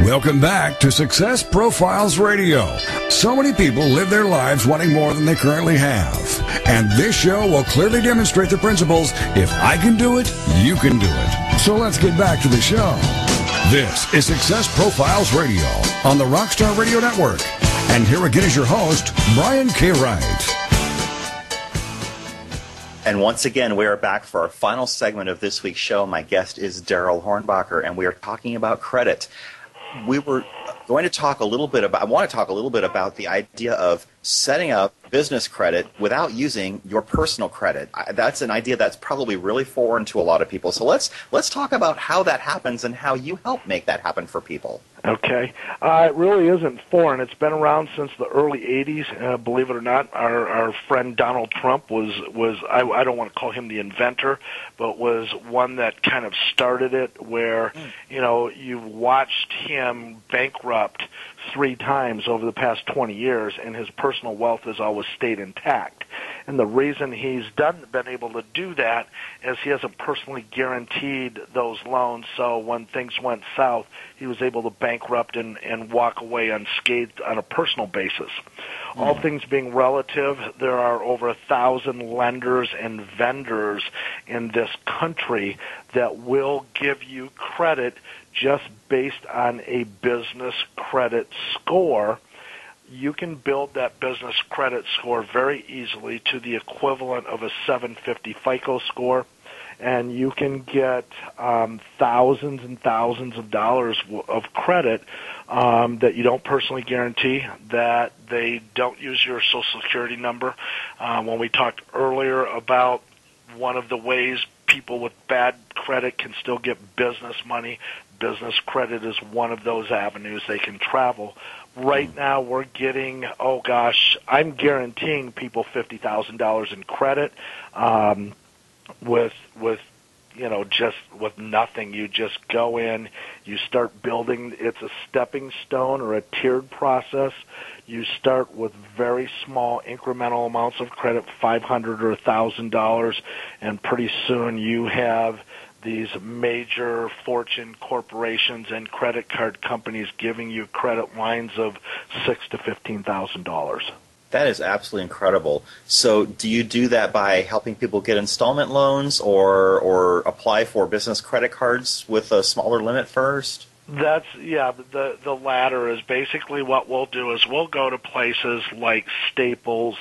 Welcome back to Success Profiles Radio. So many people live their lives wanting more than they currently have. And this show will clearly demonstrate the principles, if I can do it, you can do it. So let's get back to the show. This is Success Profiles Radio on the Rockstar Radio Network. And here again is your host, Brian K. Wright. And once again, we are back for our final segment of this week's show. My guest is Darrell Hornbacher, and we are talking about credit. We were going to talk a little bit about, I want to talk a little bit about the idea of setting up business credit without using your personal credit. That's an idea that's probably really foreign to a lot of people. So let's talk about how that happens and how you help make that happen for people. Okay. It really isn't foreign. It's been around since the early 80s. Believe it or not, our friend Donald Trump was I don't want to call him the inventor, but was one that kind of started it where, you've watched him bankrupt 3 times over the past 20 years, and his personal wealth has always stayed intact. And the reason he's been able to do that is he hasn't personally guaranteed those loans, so when things went south, he was able to bankrupt and walk away unscathed on a personal basis. All things being relative, there are over 1,000 lenders and vendors in this country that will give you credit just based on a business credit score. You can build that business credit score very easily to the equivalent of a 750 FICO score, and you can get thousands and thousands of dollars of credit that you don't personally guarantee, that they don't use your Social Security number. When we talked earlier about one of the ways people with bad credit can still get business money, business credit is one of those avenues they can travel. Right now we're getting, I'm guaranteeing people $50,000 in credit with just with nothing. You just go in, you start building. It's a stepping stone or a tiered process. You start with very small incremental amounts of credit, $500 or $1,000, and pretty soon you have these major fortune corporations and credit card companies giving you credit lines of $6,000 to $15,000. That is absolutely incredible. So do you do that by helping people get installment loans or apply for business credit cards with a smaller limit first? The latter is basically what we'll do is we'll go to places like Staples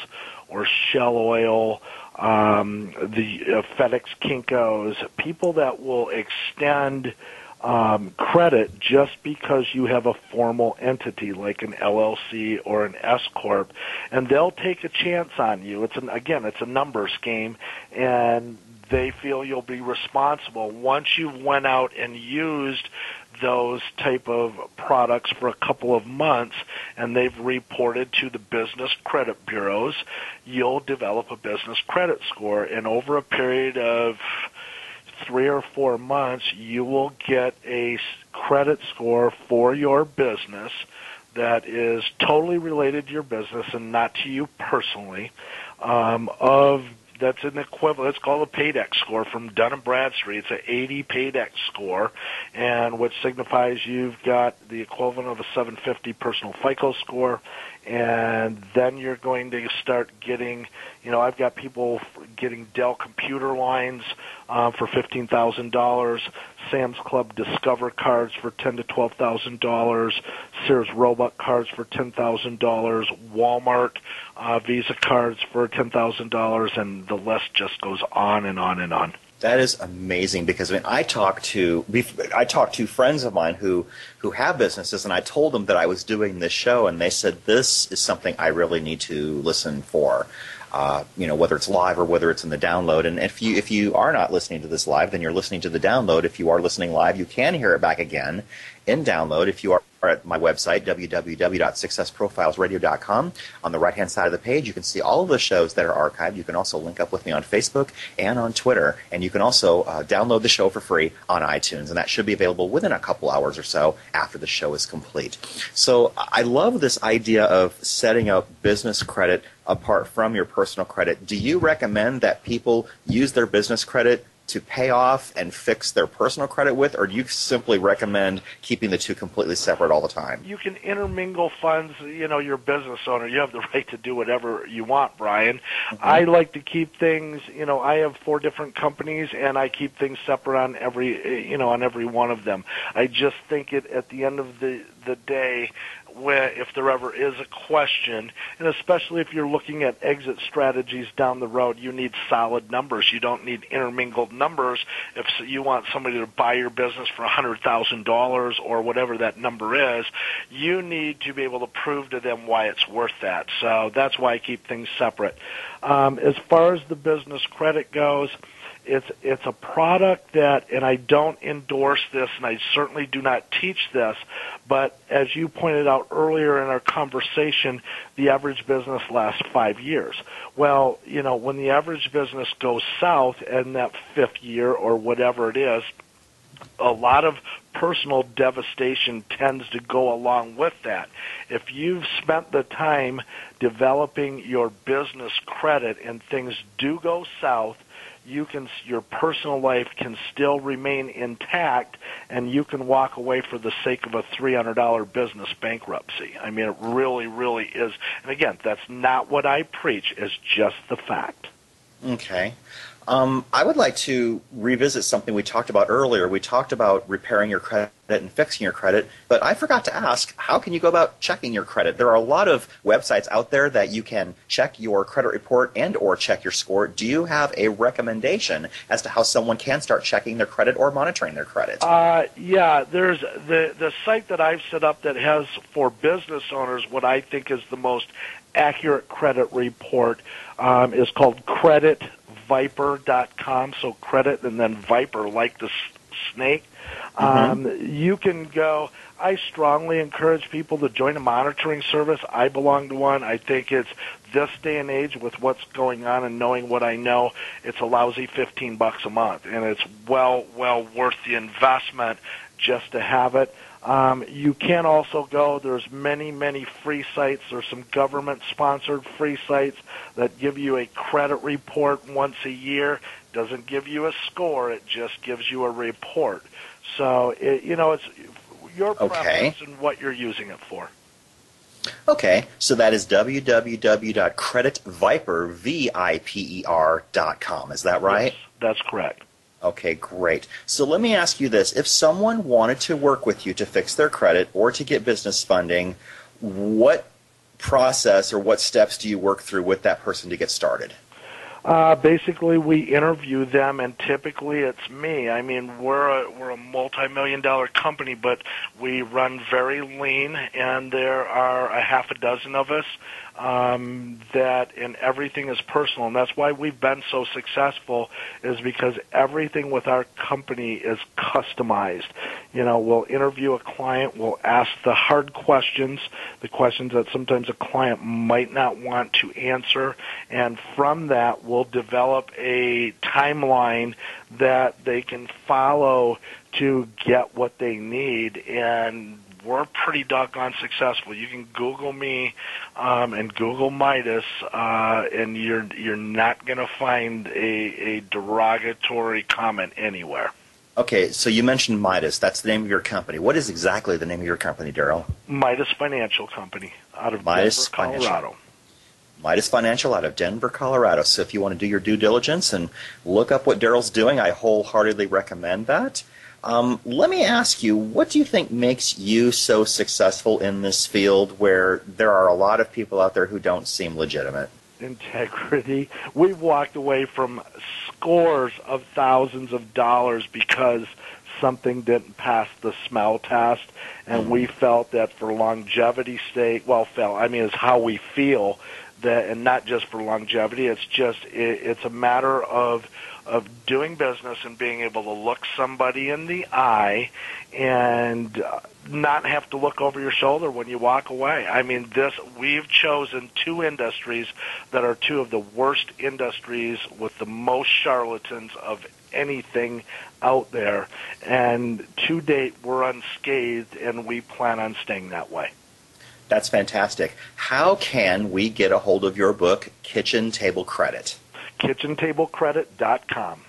or Shell Oil, the FedEx Kinko's, people that will extend credit just because you have a formal entity like an LLC or an S corp, and they'll take a chance on you. It's a numbers game, and they feel you'll be responsible. Once you went out and used those type of products for a couple of months and they've reported to the business credit bureaus, you'll develop a business credit score, and over a period of 3 or 4 months, you will get a credit score for your business that is totally related to your business and not to you personally, that's an equivalent. It's called a Paydex score from Dun & Bradstreet. It's an 80 Paydex score, and which signifies you've got the equivalent of a 750 personal FICO score, and then you're going to start getting, I've got people getting Dell computer lines for $15,000, Sam's Club Discover cards for $10,000 to $12,000, Sears Roebuck cards for $10,000, Walmart Visa cards for $10,000, and the list just goes on and on and on. That is amazing, because I talk to friends of mine who have businesses, and I told them that I was doing this show, and they said this is something I really need to listen for. Whether it's live or whether it's in the download. And if you are not listening to this live, then you're listening to the download. If you are listening live, you can hear it back again in download. If you are at my website, www.successprofilesradio.com, on the right-hand side of the page, you can see all of the shows that are archived. You can also link up with me on Facebook and on Twitter, and you can also download the show for free on iTunes, and that should be available within a couple hours or so after the show is complete. So I love this idea of setting up business credit apart from your personal credit. Do you recommend that people use their business credit to pay off and fix their personal credit with, or do you simply recommend keeping the two completely separate all the time? You can intermingle funds. You're a business owner. You have the right to do whatever you want, Brian. Mm-hmm. I like to keep things, I have 4 different companies, and I keep things separate on every one of them. I just think at the end of the day, if there ever is a question, and especially if you're looking at exit strategies down the road, you need solid numbers. You don't need intermingled numbers. If you want somebody to buy your business for $100,000 or whatever that number is, you need to be able to prove to them why it's worth that. So that's why I keep things separate. As far as the business credit goes, it's a product that, and I don't endorse this, and I certainly do not teach this, but as you pointed out earlier in our conversation, the average business lasts 5 years. Well, when the average business goes south in that 5th year or whatever it is, a lot of personal devastation tends to go along with that. If you've spent the time developing your business credit and things do go south, your personal life can still remain intact, and you can walk away for the sake of a $300 business bankruptcy. I mean, it really, really is. And again, that's not what I preach. It's just the fact. Okay. I would like to revisit something we talked about earlier. We talked about repairing your credit and fixing your credit, but I forgot to ask, how can you go about checking your credit? There are a lot of websites out there that you can check your credit report and or check your score. Do you have a recommendation as to how someone can start checking their credit or monitoring their credit? Yeah, there's the site that I've set up that has for business owners what I think is the most accurate credit report is called creditviper.com. So credit and then viper, like the snake. You can go. I strongly encourage people to join a monitoring service. I belong to one. I think it's this day and age with what's going on and knowing what I know, it's a lousy $15 a month, and it's well worth the investment just to have it. You can also go, there's many free sites. There's some government-sponsored free sites that give you a credit report once a year. Doesn't give you a score. It just gives you a report. So, it's your preference and what you're using it for. Okay, so that is www.creditviper.com. Is that right? Yes, that's correct. Okay, great. So let me ask you this. If someone wanted to work with you to fix their credit or to get business funding, what process or what steps do you work through with that person to get started? Basically, we interview them, and typically it's me. I mean, we're a multi-million-dollar company, but we run very lean, and there are a half a dozen of us and everything is personal, and that's why we've been so successful, is because everything with our company is customized. We'll interview a client, we'll ask the hard questions, the questions that sometimes a client might not want to answer, and from that we'll develop a timeline that they can follow to get what they need, and we're pretty doggone successful. You can Google me and Google Midas, and you're not going to find a derogatory comment anywhere. Okay, so you mentioned Midas. That's the name of your company. What is exactly the name of your company, Darrell? Midas Financial Company out of Denver, Colorado. Midas Financial out of Denver, Colorado. So if you want to do your due diligence and look up what Darrell's doing, I wholeheartedly recommend that. Let me ask you, what do you think makes you so successful in this field where there are a lot of people out there who don't seem legitimate? Integrity. We've walked away from scores of thousands of dollars because something didn't pass the smell test, and we felt that for longevity's sake, it's how we feel, that, and not just for longevity, it's a matter of doing business and being able to look somebody in the eye and not have to look over your shoulder when you walk away. I mean, we've chosen 2 industries that are 2 of the worst industries with the most charlatans of anything out there, and to date we're unscathed, and we plan on staying that way. That's fantastic. How can we get a hold of your book, Kitchen Table Credit? KitchenTableCredit.com.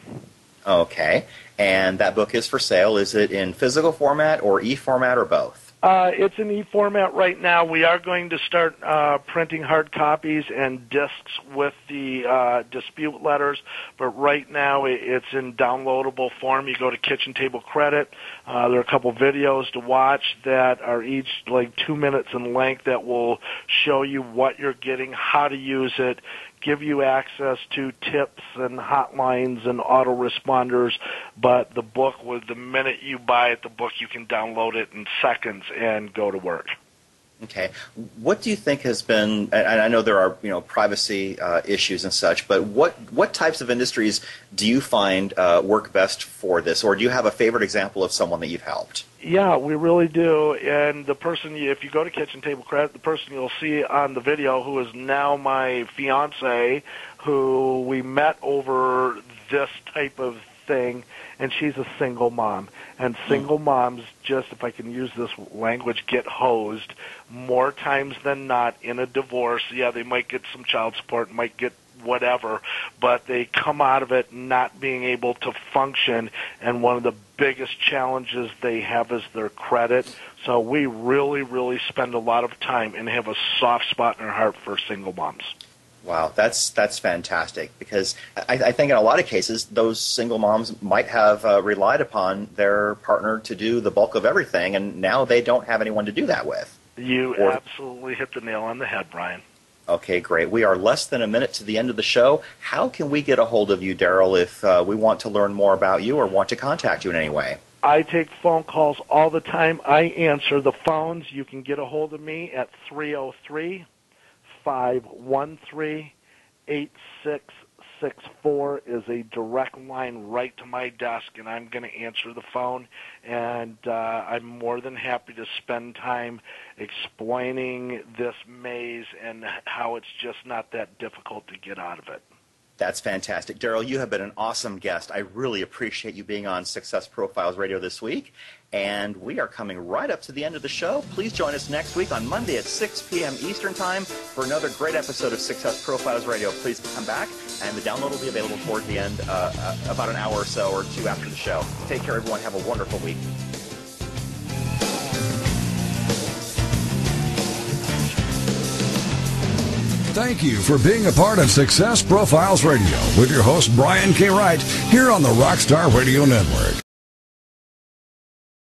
Okay. And that book is for sale. Is it in physical format or e-format or both? It's in e-format right now. We are going to start printing hard copies and discs with the dispute letters, but right now it's in downloadable form. You go to Kitchen Table Credit. There are a couple videos to watch that are each like 2 minutes in length that will show you what you're getting, how to use it, give you access to tips and hotlines and autoresponders, but the book, the minute you buy it, the book, you can download it in seconds and go to work. Okay. What do you think has been, and I know there are privacy issues and such, but what types of industries do you find work best for this, or do you have a favorite example of someone that you've helped? Yeah, we really do. And the person, if you go to Kitchen Table Credit, the person you'll see on the video, who is now my fiance, who we met over this type of thing, and she's a single mom. And single moms, just, if I can use this language, get hosed more times than not in a divorce. Yeah, they might get some child support, might get whatever, but they come out of it not being able to function, and one of the biggest challenges they have is their credit. So we really, really spend a lot of time and have a soft spot in our heart for single moms. Wow, that's fantastic, because I think in a lot of cases those single moms might have relied upon their partner to do the bulk of everything, and now they don't have anyone to do that with. You absolutely hit the nail on the head, Brian. Okay, great. We are less than a minute to the end of the show. How can we get a hold of you, Darrell, if we want to learn more about you or want to contact you in any way? I take phone calls all the time. I answer the phones. You can get a hold of me at 303-513-8664 is a direct line right to my desk, and I'm going to answer the phone. And I'm more than happy to spend time explaining this maze and how it's just not that difficult to get out of it. That's fantastic. Darrell, you have been an awesome guest. I really appreciate you being on Success Profiles Radio this week. And we are coming right up to the end of the show. Please join us next week on Monday at 6 p.m. Eastern Time for another great episode of Success Profiles Radio. Please come back, and the download will be available toward the end, about an hour or so or two after the show. Take care, everyone. Have a wonderful week. Thank you for being a part of Success Profiles Radio with your host, Brian K. Wright, here on the Rockstar Radio Network.